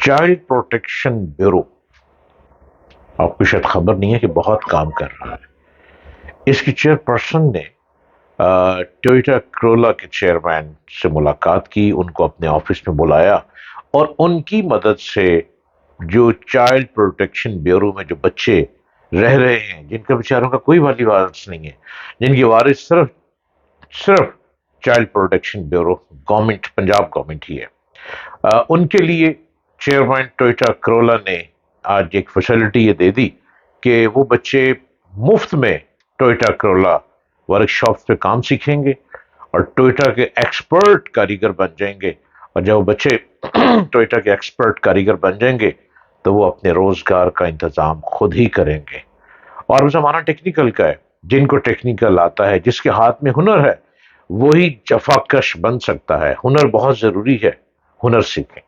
Child protection bureau, आपको शायद खबर नहीं है कि बहुत काम कर रहा है। इसकी चेयरपर्सन ने टोयोटा क्रोला के चेयरमैन से मुलाकात की, उनको अपने ऑफिस में बुलाया और उनकी मदद से जो चाइल्ड प्रोटेक्शन ब्यूरो में जो बच्चे रह रहे हैं, जिनका बेचारों का कोई वाली वारिस नहीं है, जिनकी वारिस सिर्फ सिर्फ child protection bureau government, Punjab government ही है, उनके लिए चेयरमैन टोयोटा क्रोला ने आज एक फैसिलिटी ये दे दी कि वो बच्चे मुफ्त में टोयोटा क्रोला वर्कशॉप पे काम सीखेंगे और टोयोटा के एक्सपर्ट कारीगर बन जाएंगे। और जब वो बच्चे टोयोटा के एक्सपर्ट कारीगर बन जाएंगे तो वो अपने रोजगार का इंतजाम खुद ही करेंगे। और वो जमाना टेक्निकल का है, जिनको टेक्निकल आता है, जिसके हाथ में हुनर है, वही जफाकश बन सकता है। हुनर बहुत जरूरी है, हुनर सीखें।